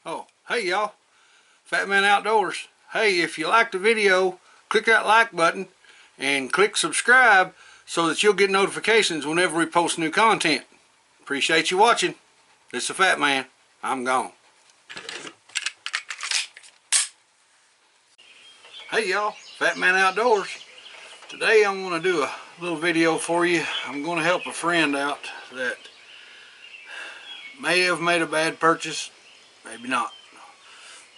Oh, hey y'all, Fat Man Outdoors. Hey, if you liked the video, click that like button and click subscribe so that you'll get notifications whenever we post new content. Appreciate you watching. This is the Fat Man. I'm gone. Hey y'all, Fat Man Outdoors. Today I'm going to do a little video for you. I'm going to help a friend out that may have made a bad purchase, maybe not.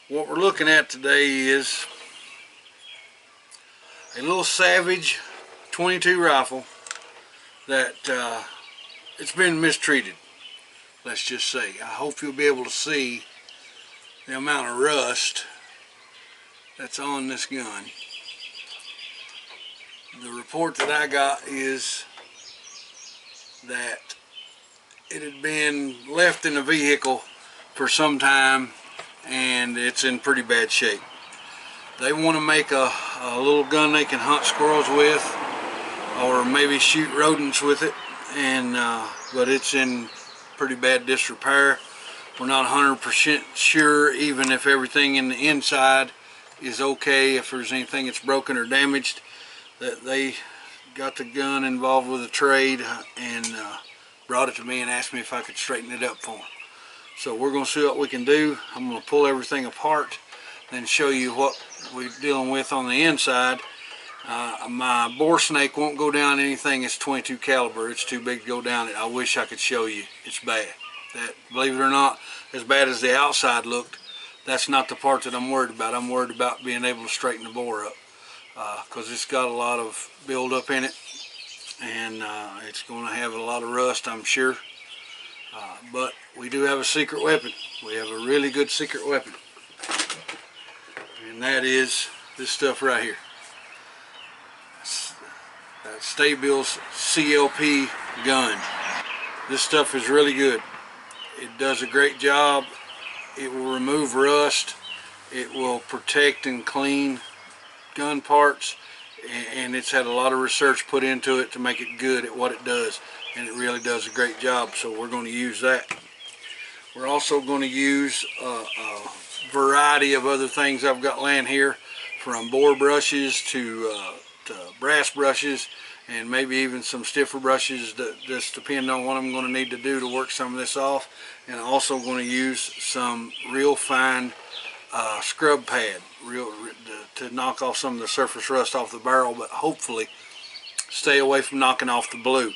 What we're looking at today is a little Savage 22 rifle that it's been mistreated, let's just say. I hope you'll be able to see the amount of rust that's on this gun. The report that I got is that it had been left in a vehicle for some time and it's in pretty bad shape. They want to make a little gun they can hunt squirrels with or maybe shoot rodents with it, and but it's in pretty bad disrepair. We're not 100% sure even if everything in the inside is okay, if there's anything that's broken or damaged. That they got the gun involved with a trade and brought it to me and asked me if I could straighten it up for them. So we're going to see what we can do. I'm going to pull everything apart and show you what we're dealing with on the inside. My bore snake won't go down anything that's 22 caliber. It's too big to go down it. I wish I could show you. It's bad. That, believe it or not, as bad as the outside looked, that's not the part that I'm worried about. I'm worried about being able to straighten the bore up because it's got a lot of buildup in it, and it's going to have a lot of rust, I'm sure. But we do have a secret weapon. We have a really good secret weapon, and that is this stuff right here. That Stabil's CLP gun. This stuff is really good. It does a great job. It will remove rust. It will protect and clean gun parts, and it's had a lot of research put into it to make it good at what it does, and it really does a great job. So we're going to use that. We're also going to use a variety of other things I've got laying here, from bore brushes to brass brushes, and maybe even some stiffer brushes that just depend on what I'm going to need to do to work some of this off. And I'm also going to use some real fine scrub pad to knock off some of the surface rust off the barrel, but hopefully stay away from knocking off the blue.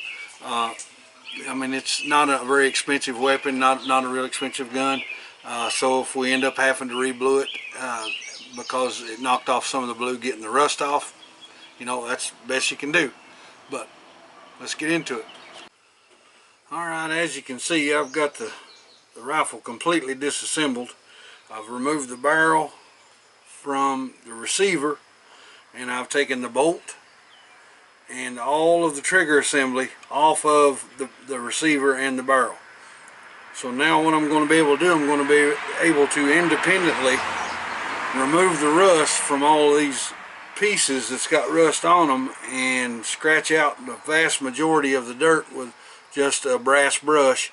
I mean, it's not a very expensive weapon, not a real expensive gun, so if we end up having to re-blue it because it knocked off some of the blue getting the rust off, you know, that's the best you can do. But let's get into it. Alright, as you can see, I've got the rifle completely disassembled. I've removed the barrel from the receiver, and I've taken the bolt and all of the trigger assembly off of the receiver and the barrel. So now what I'm going to be able to do, I'm going to be able to independently remove the rust from all of these pieces that's got rust on them and scratch out the vast majority of the dirt with just a brass brush.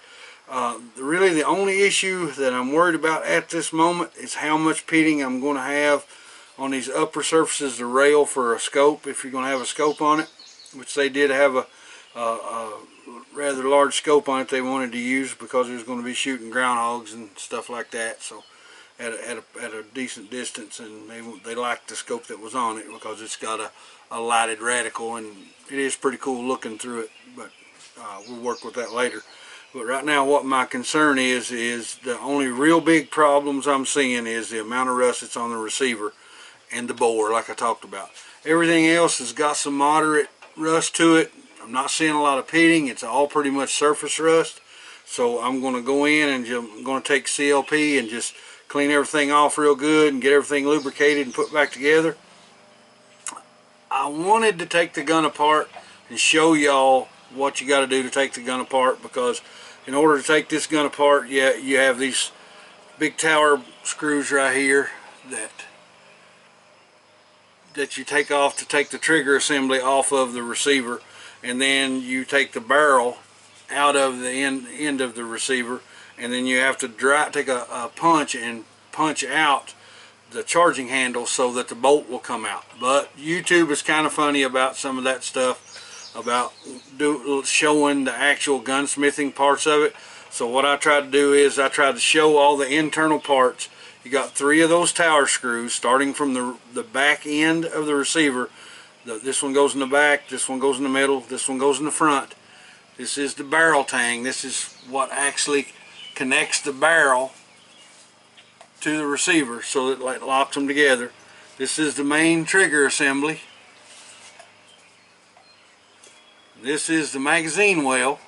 Really the only issue that I'm worried about at this moment is how much pitting I'm going to have on these upper surfaces, the rail for a scope, if you're going to have a scope on it, which they did have a rather large scope on it they wanted to use because it was going to be shooting groundhogs and stuff like that. So at a decent distance, and they liked the scope that was on it because it's got a lighted reticle, and it is pretty cool looking through it, but we'll work with that later. But right now what my concern is the only real big problems I'm seeing is the amount of rust that's on the receiver and the bore, like I talked about. Everything else has got some moderate rust to it, I'm not seeing a lot of pitting. It's all pretty much surface rust. So I'm going to go in and I'm going to take CLP and just clean everything off real good and get everything lubricated and put back together. I wanted to take the gun apart and show y'all what you got to do to take the gun apart, because in order to take this gun apart, you have these big tower screws right here that you take off to take the trigger assembly off of the receiver, and then you take the barrel out of the end of the receiver, and then you have to take a punch and punch out the charging handle so that the bolt will come out. But YouTube is kind of funny about some of that stuff, about showing the actual gunsmithing parts of it. So what I tried to do is I tried to show all the internal parts. You got 3 of those tower screws starting from the back end of the receiver. This one goes in the back, this one goes in the middle, this one goes in the front. This is the barrel tang. This is what actually connects the barrel to the receiver, so it locks them together. This is the main trigger assembly. This is the magazine well.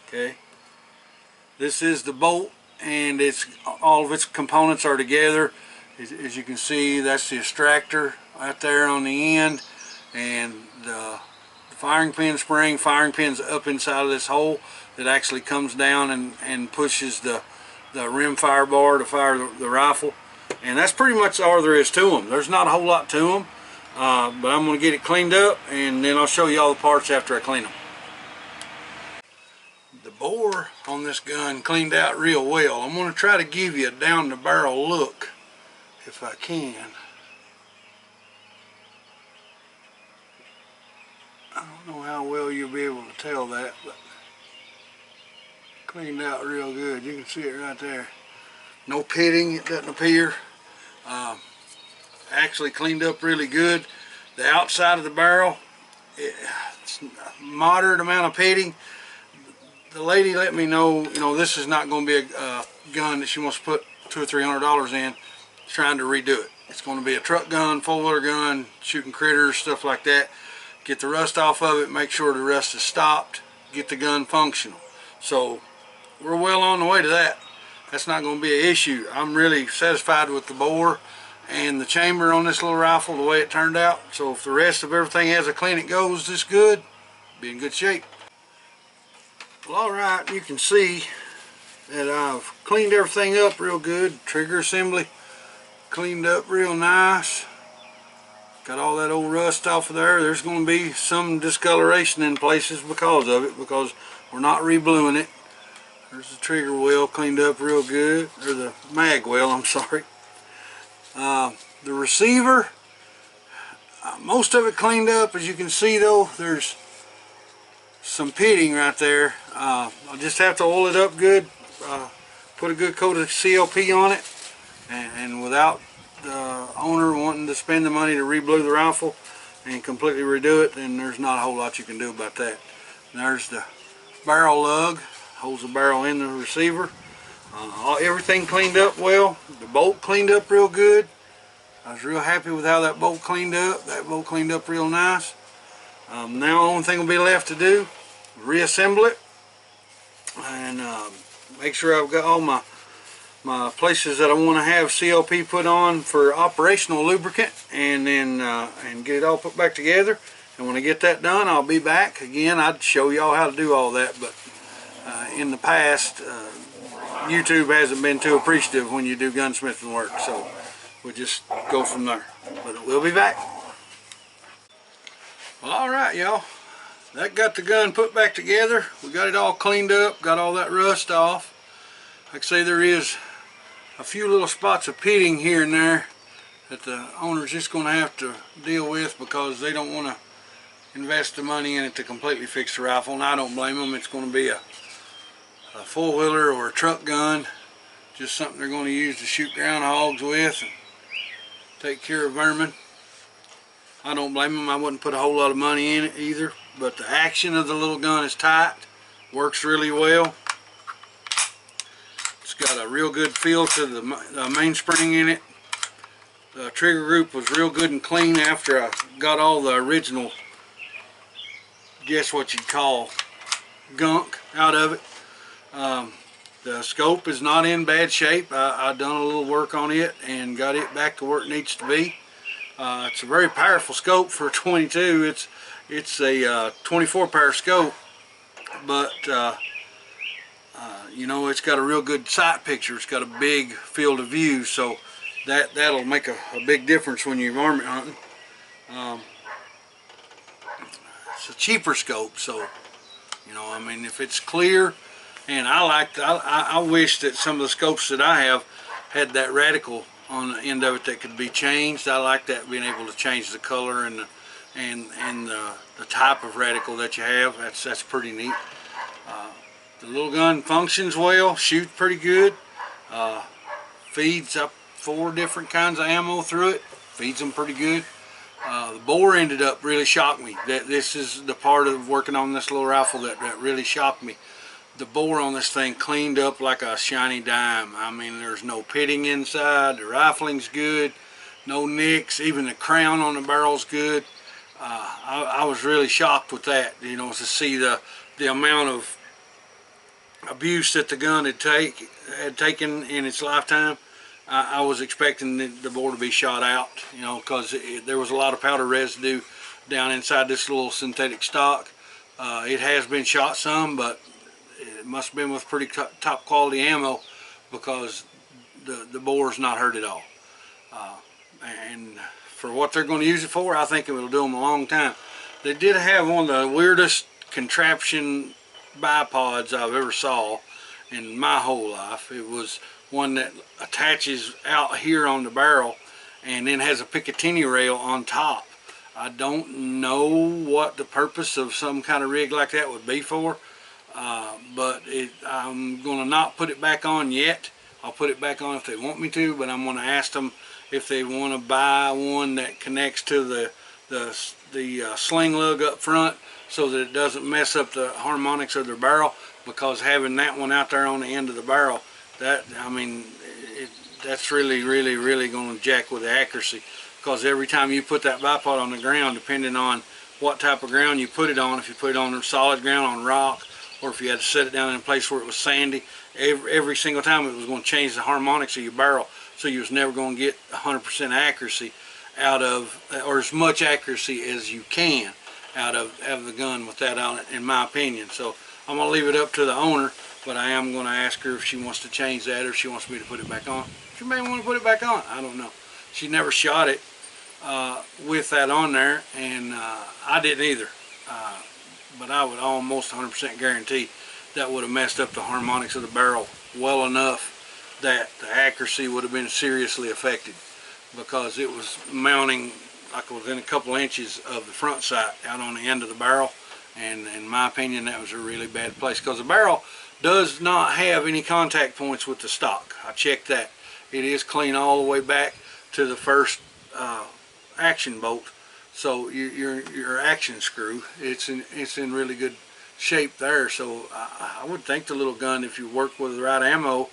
Okay. This is the bolt, and all of its components are together. As you can see, that's the extractor right there on the end, and the firing pin spring. Firing pin's up inside of this hole that actually comes down and pushes the rim fire bar to fire the rifle. And that's pretty much all there is to them. There's not a whole lot to them, but I'm going to get it cleaned up, and then I'll show you all the parts after I clean them. The bore on this gun cleaned out real well. I'm going to try to give you a down the barrel look if I can. I don't know how well you'll be able to tell that, but cleaned out real good. You can see it right there. No pitting, it doesn't appear. Actually cleaned up really good. The outside of the barrel, it's a moderate amount of pitting. The lady let me know, this is not going to be a gun that she wants to put $200 or $300 in, trying to redo it. It's going to be a truck gun, 4-wheeler gun, shooting critters, stuff like that. Get the rust off of it, make sure the rust is stopped, get the gun functional. So we're well on the way to that. That's not going to be an issue. I'm really satisfied with the bore and the chamber on this little rifle, the way it turned out. So if the rest of everything as I clean it goes this good, be in good shape. Well, alright, you can see that I've cleaned everything up real good. Trigger assembly cleaned up real nice. Got all that old rust off of there. There's going to be some discoloration in places because of it, because we're not re-bluing it. There's the trigger well cleaned up real good, or the mag well, I'm sorry. The receiver, most of it cleaned up. As you can see though, there's some pitting right there. I'll just have to oil it up good, put a good coat of CLP on it, and without the owner wanting to spend the money to re-blue the rifle and completely redo it, then there's not a whole lot you can do about that. And there's the barrel lug, holds the barrel in the receiver. Everything cleaned up well. The bolt cleaned up real good. I was real happy with how that bolt cleaned up. That bolt cleaned up real nice. Now the only thing will be left to do is reassemble it and make sure I've got all my places that I want to have CLP put on for operational lubricant, and then and get it all put back together. And when I get that done, I'll be back again. I'd show y'all how to do all that, but in the past YouTube hasn't been too appreciative when you do gunsmithing work, so we'll just go from there. But we'll be back. Well, alright y'all, that got the gun put back together. We got it all cleaned up, got all that rust off. Like I say, there is a few little spots of pitting here and there that the owner's just going to have to deal with, because they don't want to invest the money in it to completely fix the rifle, and I don't blame them. It's going to be a 4-wheeler or a truck gun, just something they're going to use to shoot groundhogs with and take care of vermin. I don't blame them. I wouldn't put a whole lot of money in it either, but the action of the little gun is tight, works really well. It's got a real good feel to the mainspring in it. The trigger group was real good and clean after I got all the original guess what you'd call gunk out of it. The scope is not in bad shape. I've done a little work on it and got it back to where it needs to be. It's a very powerful scope for 22. It's a 24 power scope, but you know, it's got a real good sight picture. It's got a big field of view, so that'll make a big difference when you're varmint hunting. It's a cheaper scope, so you know, I mean, if it's clear, and I wish that some of the scopes that I have had that radical on the end of it that could be changed. I like that, being able to change the color and the type of radical that you have. That's pretty neat. The little gun functions well, shoots pretty good, feeds up 4 different kinds of ammo through it, feeds them pretty good. The bore ended up really shocked me. This is the part of working on this little rifle that really shocked me. The bore on this thing cleaned up like a shiny dime. I mean, there's no pitting inside, the rifling's good, no nicks, even the crown on the barrel's good. I was really shocked with that, you know, to see the amount of abuse that the gun had taken in its lifetime. I was expecting the bore to be shot out, you know, because there was a lot of powder residue down inside this little synthetic stock. It has been shot some, but it must have been with pretty top quality ammo, because the bore's not hurt at all. And for what they're going to use it for, I think it will do them a long time. They did have one of the weirdest contraption bipods I've ever saw in my whole life. It was one that attaches out here on the barrel and then has a Picatinny rail on top. I don't know what the purpose of some kind of rig like that would be for, but I'm going to not put it back on yet. I'll put it back on if they want me to, but I'm going to ask them if they want to buy one that connects to the sling lug up front, so that it doesn't mess up the harmonics of their barrel, because having that one out there on the end of the barrel, I mean, that's really going to jack with the accuracy, because every time you put that bipod on the ground, depending on what type of ground you put it on, if you put it on solid ground, on rock, or if you had to set it down in a place where it was sandy, every single time it was going to change the harmonics of your barrel, so you was never going to get 100% accuracy out of, or as much accuracy as you can out of the gun with that on it, in my opinion. So I'm going to leave it up to the owner, but I am going to ask her if she wants to change that, or if she wants me to put it back on. She may want to put it back on, I don't know. She never shot it with that on there, and I didn't either. But I would almost 100% guarantee that would have messed up the harmonics of the barrel well enough that the accuracy would have been seriously affected, because it was mounting like within a couple inches of the front sight out on the end of the barrel, and in my opinion that was a really bad place, because the barrel does not have any contact points with the stock. I checked that. It is clean all the way back to the first action bolt, so your action screw, it's in really good shape there. So I would think the little gun, if you work with the right ammo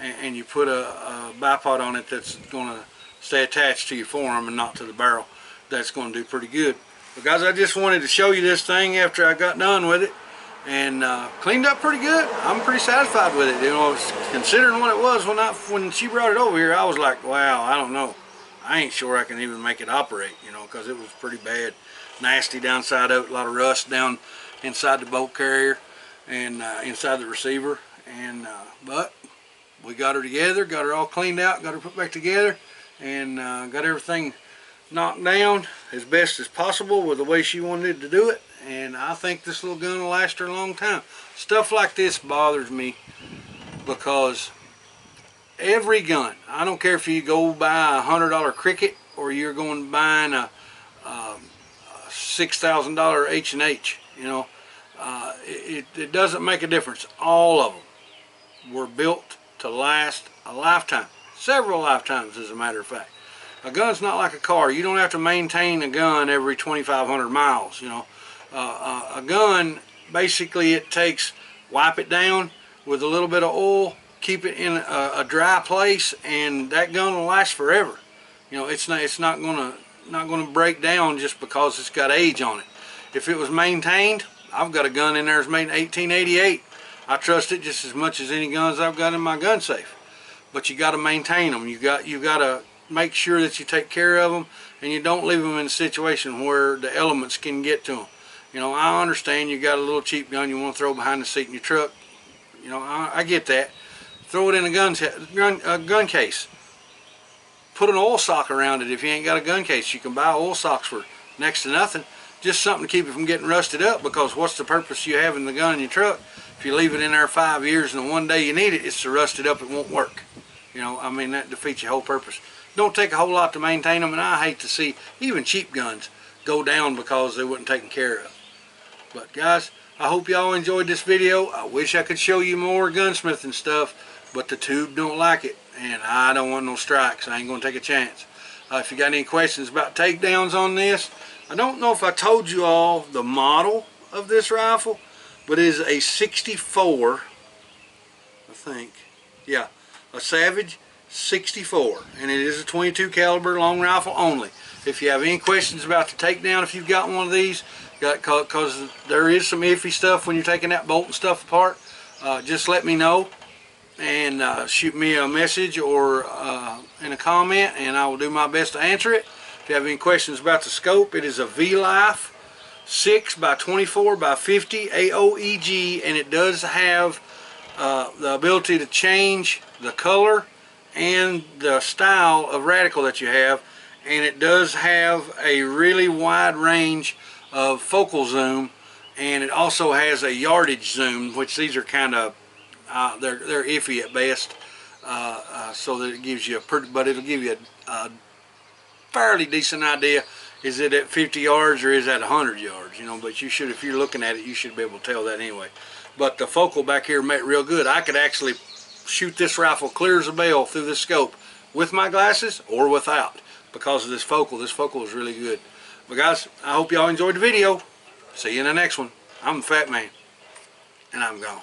and you put a bipod on it that's going to stay attached to your forearm and not to the barrel, that's going to do pretty good. But guys, I just wanted to show you this thing after I got done with it, and cleaned up pretty good. I'm pretty satisfied with it. You know, considering what it was when she brought it over here, I was like, wow, I don't know. I ain't sure I can even make it operate, you know, because it was pretty bad. Nasty downside of it, a lot of rust down inside the bolt carrier and inside the receiver. And but we got her together, got her all cleaned out, got her put back together, and got everything knocked down as best as possible with the way she wanted to do it. And I think this little gun will last her a long time. Stuff like this bothers me, because every gun, I don't care if you go buy a $100 Cricket or you're going buying a $6,000 H&H, you know, it doesn't make a difference. All of them were built to last a lifetime, several lifetimes as a matter of fact. A gun's not like a car. You don't have to maintain a gun every 2,500 miles, you know. A gun, basically it takes, wipe it down with a little bit of oil, keep it in a dry place, and that gun will last forever. You know, it's not gonna break down just because it's got age on it. If it was maintained, I've got a gun in there that's made in 1888. I trust it just as much as any guns I've got in my gun safe. But you got to maintain them. You got to make sure that you take care of them, and you don't leave them in a situation where the elements can get to them. You know, I understand you got a little cheap gun you want to throw behind the seat in your truck. You know, I get that. Throw it in a gun case. Put an oil sock around it if you ain't got a gun case. You can buy oil socks for next to nothing. Just something to keep it from getting rusted up, because what's the purpose you having the gun in your truck if you leave it in there 5 years and the one day you need it, it's so rusted up it won't work. You know, I mean, that defeats your whole purpose. Don't take a whole lot to maintain them, and I hate to see even cheap guns go down because they weren't taken care of. But guys, I hope y'all enjoyed this video. I wish I could show you more gunsmithing stuff, but the tube don't like it, and I don't want no strikes. I ain't gonna take a chance. If you got any questions about takedowns on this, I don't know if I told you all the model of this rifle, but it is a 64, I think. Yeah, a Savage 64, and it is a 22 caliber long rifle only. If you have any questions about the takedown, if you've got one of these, because there is some iffy stuff when you're taking that bolt and stuff apart, just let me know and shoot me a message or in a comment, and I will do my best to answer it. If you have any questions about the scope, it is a V-Life 6x24x50 AOEG, and it does have the ability to change the color and the style of reticle that you have, and it does have a really wide range of focal zoom, and it also has a yardage zoom, which these are kind of they're iffy at best, so that it gives you a pretty, but it'll give you a fairly decent idea. Is it at 50 yards or is that 100 yards? You know, but you should, if you're looking at it, you should be able to tell that anyway. But the focal back here made real good. I could actually shoot this rifle clear as a bell through this scope with my glasses or without, because of this focal. This focal is really good. But guys, I hope y'all enjoyed the video. See you in the next one. I'm the Fat Man, and I'm gone.